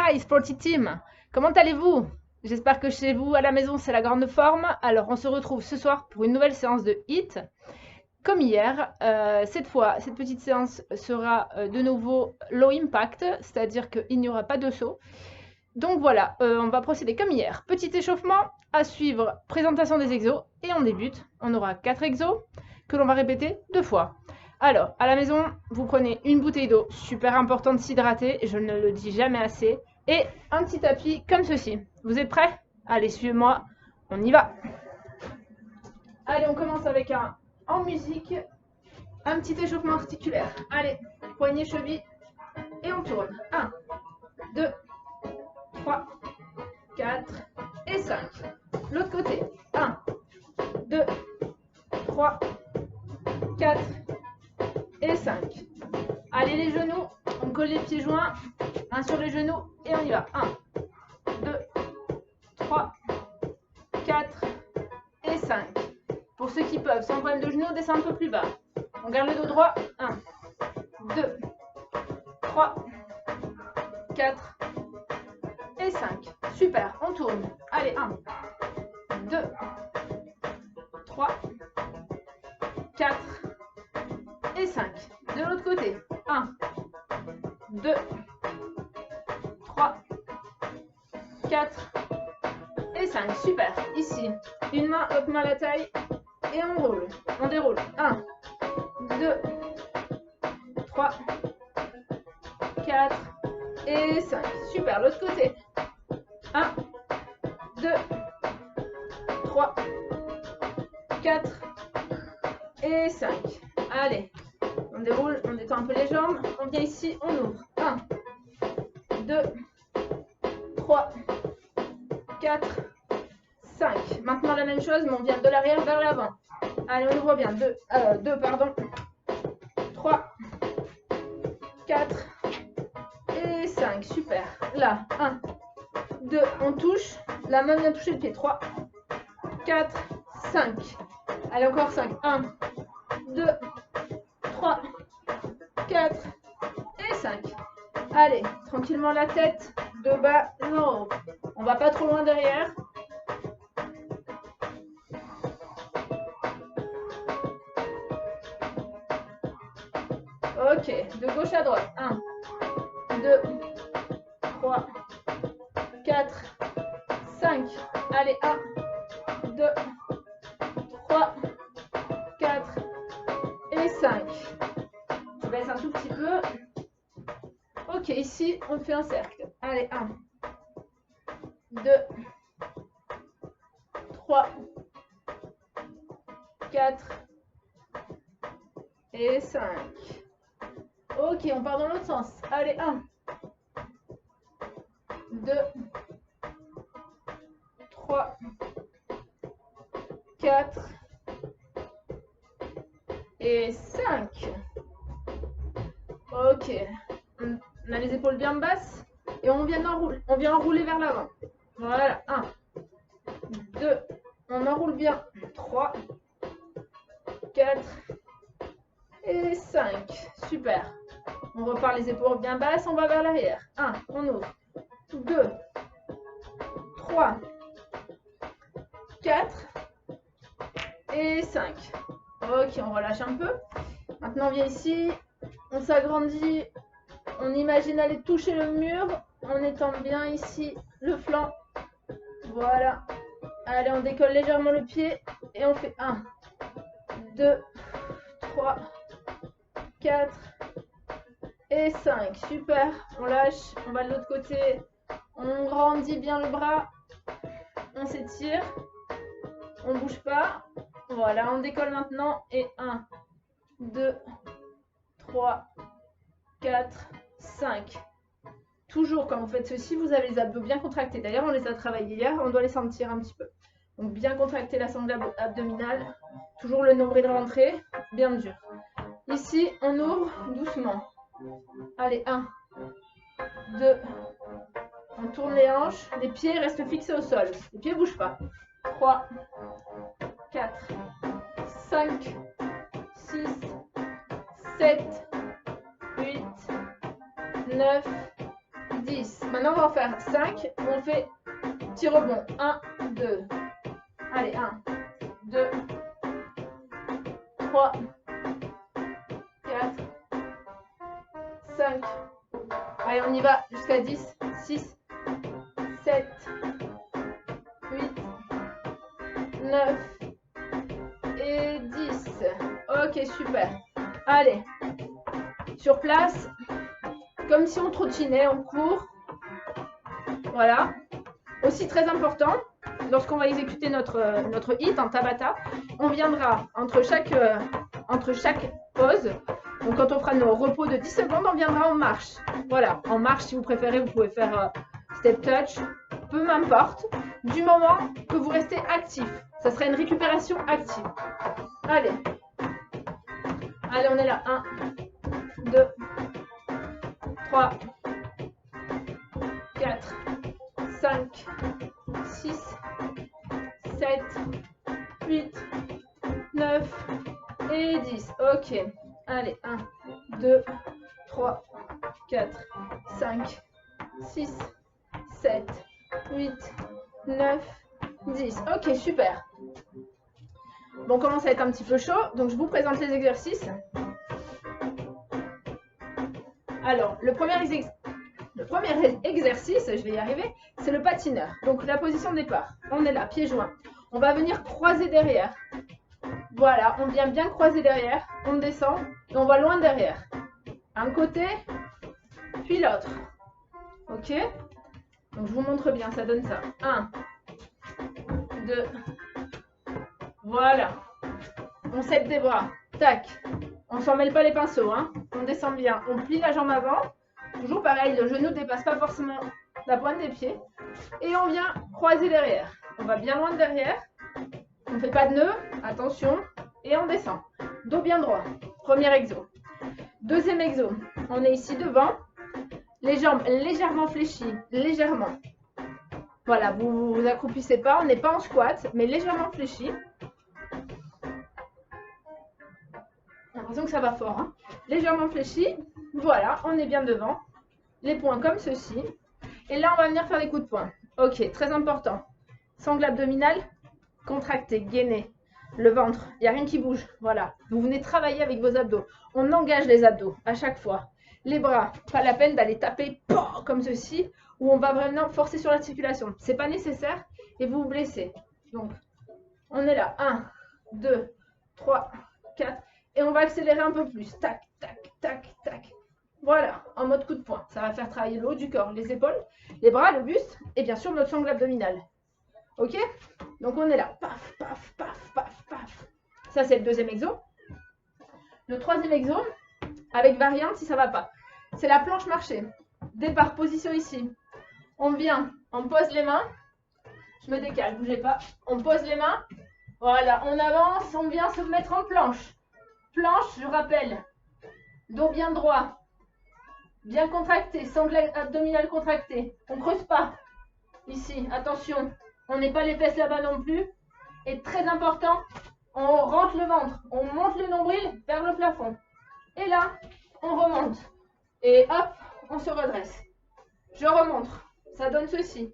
Hi Sporty Team, comment allez-vous? J'espère que chez vous à la maison c'est la grande forme. Alors on se retrouve ce soir pour une nouvelle séance de HIIT. Comme hier, cette fois, cette petite séance sera de nouveau low impact, c'est-à-dire qu'il n'y aura pas de saut. Donc voilà, on va procéder comme hier. Petit échauffement, à suivre, présentation des exos, et on débute. On aura 4 exos que l'on va répéter 2 fois. Alors, à la maison, vous prenez une bouteille d'eau, super important de s'hydrater, je ne le dis jamais assez, et un petit tapis comme ceci. Vous êtes prêts? Allez, suivez-moi, on y va. Allez, on commence avec en musique, un petit échauffement articulaire. Allez, poignet, cheville, et on tourne. 1, 2, 3, 4 et 5. L'autre côté. 1, 2, 3, 4 et 5. Allez les genoux, on colle les pieds joints, un sur les genoux et on y va. 1, 2, 3, 4 et 5. Pour ceux qui peuvent, sans problème de genoux, on descend un peu plus bas. On garde le dos droit. 1, 2, 3, 4 et 5. Super, on tourne. Allez, 1, 2, 3, 4 et 5. De l'autre côté. 1, 2, 3, 4 et 5. Super. Ici, une main, l'autre main à la taille. Et on roule. On déroule. 1, 2, 3, 4 et 5. Super. L'autre côté. 1, 2, 3, 4 et 5. Allez. On déroule, on détend un peu les jambes. On vient ici, on ouvre. 1, 2, 3, 4, 5. Maintenant la même chose, mais on vient de l'arrière vers l'avant. Allez, on ouvre bien. 2, pardon. 3, 4 et 5. Super. Là, 1, 2, on touche. La main vient toucher le pied. 3, 4, 5. Allez, encore 5. 1, 2, 3, 4 et 5. Allez, tranquillement la tête, de bas, non. On va pas trop loin derrière. Ok, de gauche à droite. 1, 2, 3, 4, 5. Allez, 1, 2, 3, 4 et 5. Je baisse un tout petit peu. Ok, ici, on fait un cercle. Allez, 1, 2, 3, 4 et 5. Ok, on part dans l'autre sens. Allez, 1, 2, 3, 4 et 5. Ok, on a les épaules bien basses et on vient enrouler vers l'avant. Voilà, 1, 2, on enroule bien. 3, 4 et 5. Super. On repart les épaules bien basses, on va vers l'arrière. 1, on ouvre. 2, 3, 4 et 5. Ok, on relâche un peu. Maintenant, on vient ici, on s'agrandit, on imagine aller toucher le mur en étant bien ici le flanc. Voilà. Allez, on décolle légèrement le pied et on fait 1, 2, 3, 4 et 5. Super. On lâche, on va de l'autre côté. On grandit bien le bras. On s'étire. On ne bouge pas. Voilà, on décolle maintenant. Et 1, 2, 3, 4, 5. Toujours quand vous faites ceci, vous avez les abdos bien contractés. D'ailleurs, on les a travaillés hier, on doit les sentir un petit peu. Donc bien contracter la sangle abdominale. Toujours le nombril rentré, bien dur. Ici, on ouvre doucement. Allez, 1, 2, on tourne les hanches, les pieds restent fixés au sol. Les pieds ne bougent pas. 3, 4, 5, 6, 7, 8, 9, 10. Maintenant, on va en faire 5. On fait petit rebond. 1, 2. Allez, 1, 2, 3, 4, 5. Allez, on y va jusqu'à 10. 6, 7, 8, 9 et 10. Ok, super. Allez, sur place, comme si on trottinait, on court. Voilà. Aussi très important, lorsqu'on va exécuter notre hit en Tabata, on viendra entre chaque pause. Donc quand on fera nos repos de 10 secondes, on viendra en marche. Voilà, en marche si vous préférez, vous pouvez faire step touch, peu m'importe, du moment que vous restez actif. Ça sera une récupération active. Allez. Allez, on est là. 1, 2, 3, 4, 5, 6, 7, 8, 9 et 10. Ok. Allez, 1, 2, 3, 4, 5, 6, 7, 8, 9, 10. Ok, super. Bon, on commence à être un petit peu chaud, donc je vous présente les exercices. Alors, le premier exercice, je vais y arriver, c'est le patineur. Donc, la position de départ. On est là, pieds joints. On va venir croiser derrière. Voilà, on vient bien croiser derrière. On descend et on va loin derrière. Un côté, puis l'autre. Ok? Donc, je vous montre bien, ça donne ça. 1, 2, voilà. On cède des bras. Tac. On ne s'en mêle pas les pinceaux. Hein. On descend bien. On plie la jambe avant. Toujours pareil, le genou ne dépasse pas forcément la pointe des pieds. Et on vient croiser derrière. On va bien loin de derrière. On ne fait pas de nœud. Attention. Et on descend. Dos bien droit. Premier exo. Deuxième exo. On est ici devant. Les jambes légèrement fléchies. Légèrement. Voilà, vous vous accroupissez pas. On n'est pas en squat, mais légèrement fléchi. J'ai l'impression que ça va fort. Hein. Légèrement fléchi. Voilà, on est bien devant. Les poings comme ceci. Et là, on va venir faire des coups de poing. Ok, très important. Sangle abdominale, contracté, gainé. Le ventre, il n'y a rien qui bouge. Voilà, vous venez travailler avec vos abdos. On engage les abdos à chaque fois. Les bras, pas la peine d'aller taper comme ceci, où on va vraiment forcer sur l'articulation. Ce n'est pas nécessaire et vous vous blessez. Donc, on est là. 1, 2, 3, 4. Et on va accélérer un peu plus. Tac, tac, tac, tac. Voilà, en mode coup de poing. Ça va faire travailler le haut du corps, les épaules, les bras, le buste et bien sûr notre sangle abdominale. Ok? Donc on est là. Paf, paf, paf, paf, paf. Ça, c'est le deuxième exo. Le troisième exo, avec variante si ça ne va pas, c'est la planche marchée. Départ, position ici. On vient, on pose les mains. Je me décale, bougez pas. On pose les mains. Voilà, on avance, on vient se mettre en planche. Planche, je rappelle, dos bien droit. Bien contracté, sangle abdominale contractée. On ne creuse pas. Ici, attention. On n'est pas les fesses là-bas non plus. Et très important, on rentre le ventre. On monte le nombril vers le plafond. Et là, on remonte. Et hop, on se redresse. Je remonte. Ça donne ceci.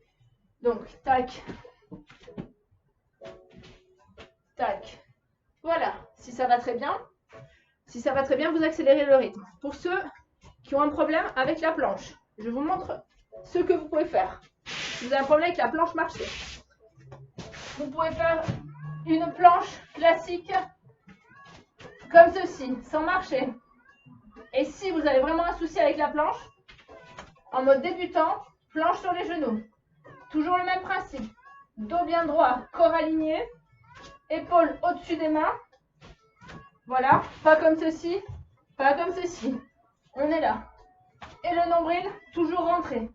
Donc, tac. Tac. Voilà. Si ça va très bien. Si ça va très bien, vous accélérez le rythme. Pour ceux qui ont un problème avec la planche, je vous montre ce que vous pouvez faire. Si vous avez un problème avec la planche marchée, vous pouvez faire une planche classique comme ceci, sans marcher. Et si vous avez vraiment un souci avec la planche, en mode débutant, planche sur les genoux. Toujours le même principe. Dos bien droit, corps aligné, épaules au-dessus des mains. Voilà, pas comme ceci, pas comme ceci. On est là. Et le nombril, toujours rentré.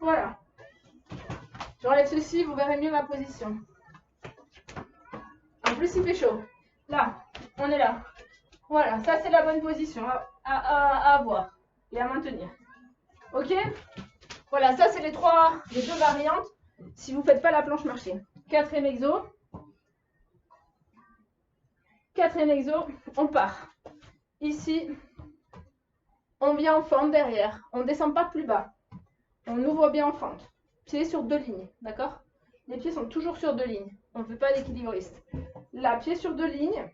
Voilà. J'enlève ceci, vous verrez mieux ma position. En plus, il fait chaud. Là, on est là. Voilà, ça c'est la bonne position à avoir et à maintenir. Ok? Voilà, ça c'est les deux variantes si vous ne faites pas la planche marchée. Quatrième exo. Quatrième exo, on part. Ici, on vient en forme derrière. On ne descend pas plus bas. On ouvre bien en fente. Pieds sur 2 lignes, d'accord? Les pieds sont toujours sur 2 lignes. On ne fait pas l'équilibriste. Là, pied sur 2 lignes.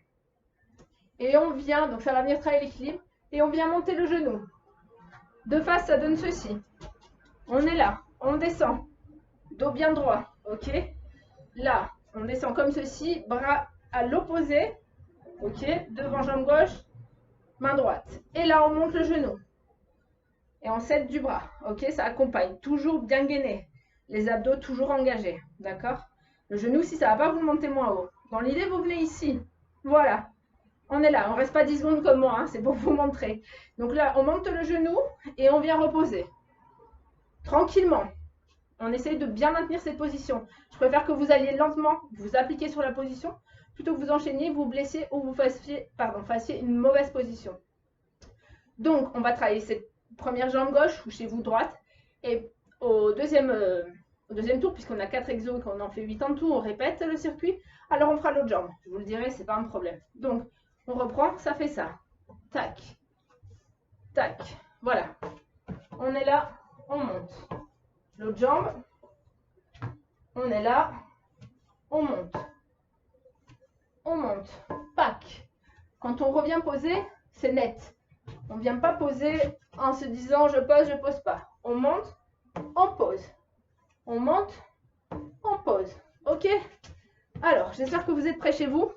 Et on vient, donc ça va venir travailler l'équilibre. Et on vient monter le genou. De face, ça donne ceci. On est là, on descend. Dos bien droit, ok? Là, on descend comme ceci, bras à l'opposé, ok? Devant jambe gauche, main droite. Et là, on monte le genou. Et on cède du bras, ok? Ça accompagne, toujours bien gainé. Les abdos toujours engagés, d'accord? Le genou, si ça ne va pas, vous le montez moins haut. Dans l'idée, vous venez ici. Voilà. On est là, on ne reste pas 10 secondes comme moi, hein, c'est pour vous montrer. Donc là, on monte le genou et on vient reposer. Tranquillement. On essaye de bien maintenir cette position. Je préfère que vous alliez lentement, vous appliquer sur la position, plutôt que vous enchaîniez, vous blessiez ou vous fassiez une mauvaise position. Donc, on va travailler cette première jambe gauche ou chez vous droite. Et au deuxième tour, puisqu'on a 4 exos et qu'on en fait 8 en tout, on répète le circuit. Alors, on fera l'autre jambe. Je vous le dirai, c'est pas un problème. Donc, on reprend, ça fait ça. Tac. Tac. Voilà. On est là, on monte. L'autre jambe. On est là, on monte. On monte. Pac. Quand on revient poser, c'est net. On ne vient pas poser en se disant je pose pas. On monte, on pose. On monte, on pose. Ok? Alors, j'espère que vous êtes prêts chez vous.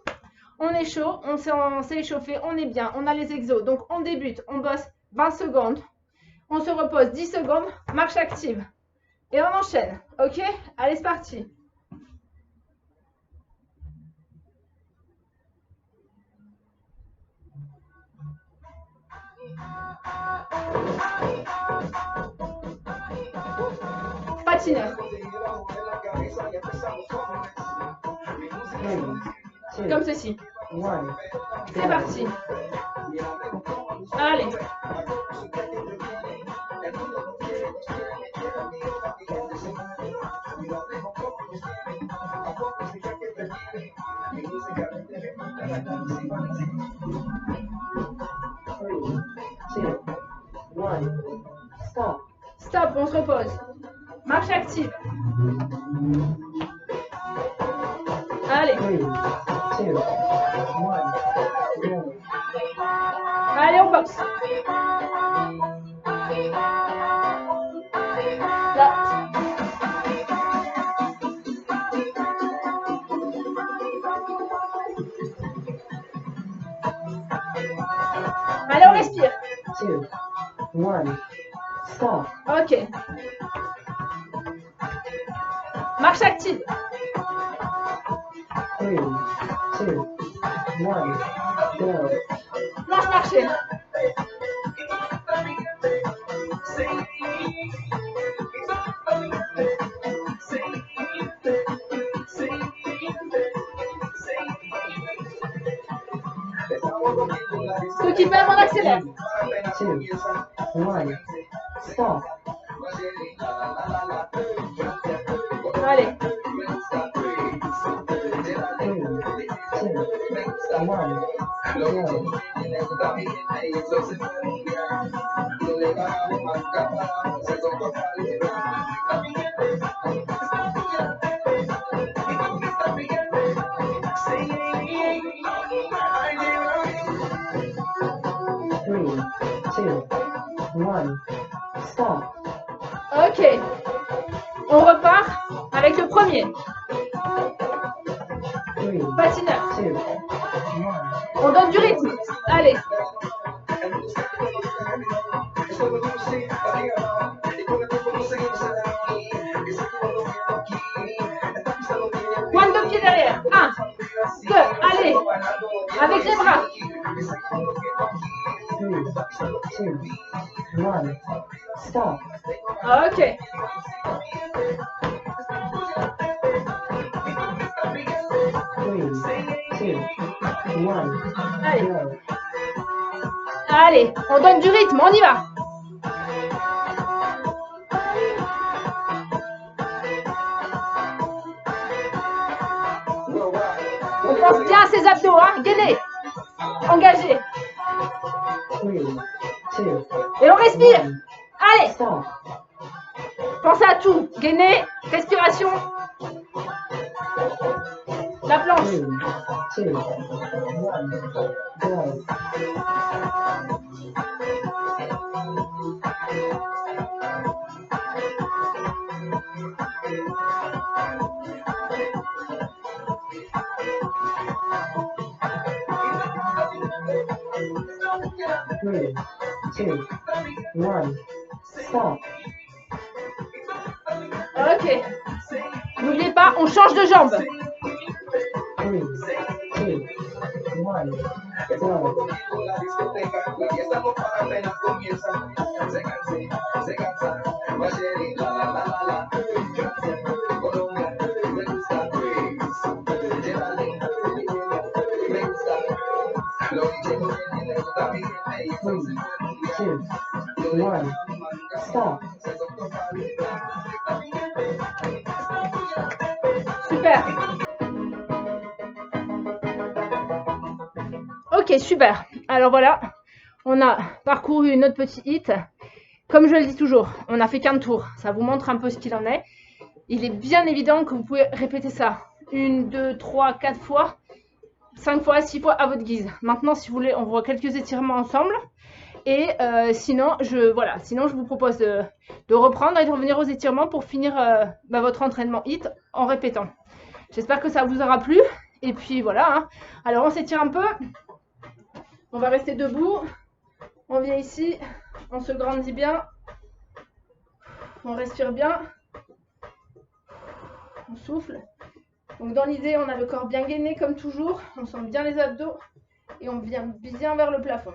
On est chaud, on s'est échauffé, on est bien, on a les exos. Donc, on débute, on bosse 20 secondes. On se repose 10 secondes, marche active. Et on enchaîne. Ok? Allez, c'est parti. Patineur. Comme ceci. C'est parti. Allez. Stop. Stop, on se repose. Marche active. Allez. Allez, on boxe. Là. Allez, on respire. 2, 1, stop. Ok. Marche active. 3, 2, 1, go. Marche marcher. Ceux qui peuvent, on accélère. 2, 1, stop. Allez. 2, 1, stop. Ok. On repart avec le premier. Patineur. On donne du rythme. Allez. Pointe de pied derrière. 1, 2, allez. Avec les bras. 3, 2, 1, stop. Ok. Allez. Allez, on donne du rythme, on y va. On pense bien à ses abdos, hein, gainés, engagés. Et on respire. Allez. Pensez à tout. Gainez, respiration. La planche. 3, 2, 1, go. 3, 2, 1, stop. Ok. N'oubliez pas, on change de jambe. 3, 2, 1, go. One, stop. Super. Ok, super. Alors voilà, on a parcouru notre petit hit. Comme je le dis toujours, on n'a fait qu'un tour. Ça vous montre un peu ce qu'il en est. Il est bien évident que vous pouvez répéter ça 1, 2, 3, 4 fois, 5 fois, 6 fois à votre guise. Maintenant, si vous voulez, on voit quelques étirements ensemble. Et sinon, je vous propose de reprendre et de revenir aux étirements pour finir votre entraînement hit en répétant. J'espère que ça vous aura plu. Et puis voilà. Hein. Alors, on s'étire un peu. On va rester debout. On vient ici. On se grandit bien. On respire bien. On souffle. Donc dans l'idée, on a le corps bien gainé comme toujours. On sent bien les abdos. Et on vient bien vers le plafond.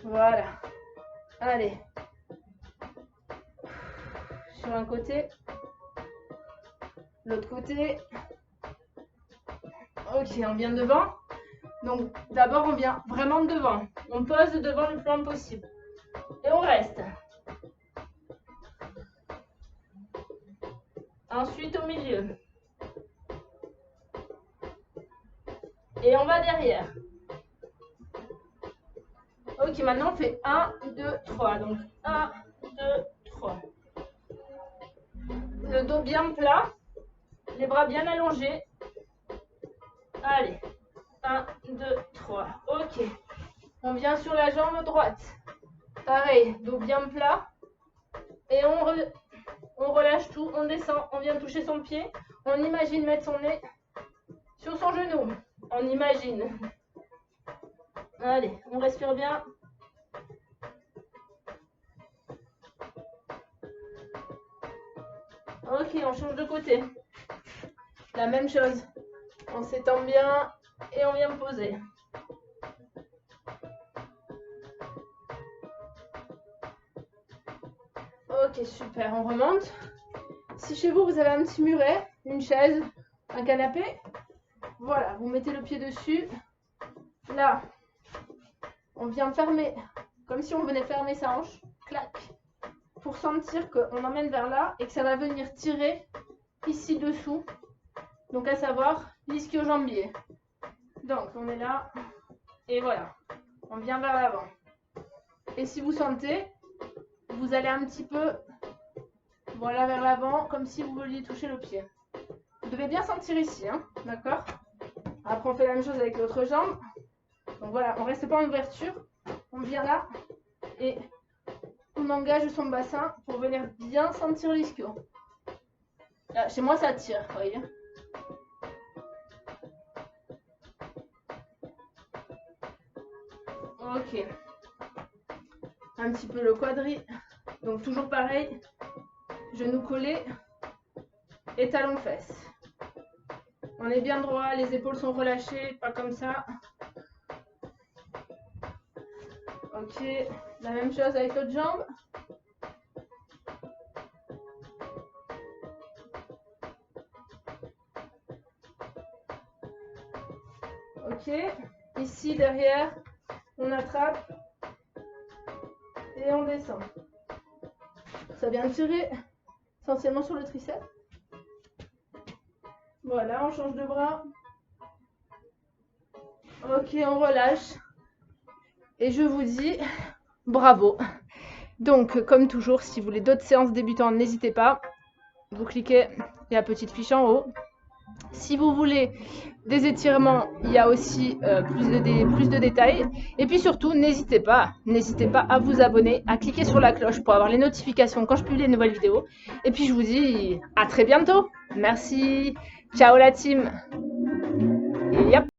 Voilà. Allez. Sur un côté. L'autre côté. Ok, on vient devant. Donc d'abord, on vient vraiment devant. On pose devant le plus loin possible. Et on reste. Ensuite au milieu. Et on va derrière. Ok, maintenant on fait 1, 2, 3. Donc 1, 2, 3. Le dos bien plat. Les bras bien allongés. Allez. 1, 2, 3. Ok. On vient sur la jambe droite. Pareil, dos bien plat. Et on relâche tout. On descend. On vient toucher son pied. On imagine mettre son nez sur son genou. On imagine. Allez, on respire bien. Ok, on change de côté. La même chose. On s'étend bien et on vient poser. Ok, super, on remonte. Si chez vous, vous avez un petit muret, une chaise, un canapé, voilà, vous mettez le pied dessus. Là, on vient fermer, comme si on venait fermer sa hanche, clac, pour sentir qu'on emmène vers là et que ça va venir tirer ici dessous. Donc à savoir l'ischio-jambier. Donc on est là et voilà, on vient vers l'avant. Et si vous sentez, vous allez un petit peu, voilà, vers l'avant, comme si vous vouliez toucher le pied. Vous devez bien sentir ici, hein, d'accord? Après on fait la même chose avec l'autre jambe. Donc voilà, on reste pas en ouverture, on vient là et on engage son bassin pour venir bien sentir l'ischio. Là, chez moi ça tire, vous voyez. Ok. Un petit peu le quadri. Donc toujours pareil, genoux collés et talons fesses. On est bien droit, les épaules sont relâchées, pas comme ça. Ok, la même chose avec l'autre jambe. Ok, ici derrière, on attrape et on descend. Ça vient tirer essentiellement sur le triceps. Voilà, on change de bras. Ok, on relâche. Et je vous dis bravo. Donc, comme toujours, si vous voulez d'autres séances débutantes, n'hésitez pas. Vous cliquez, il y a la petite fiche en haut. Si vous voulez des étirements, il y a aussi plus de détails. Et puis surtout, n'hésitez pas à vous abonner, à cliquer sur la cloche pour avoir les notifications quand je publie une nouvelle vidéo. Et puis je vous dis à très bientôt. Merci. Ciao la team. Et yep.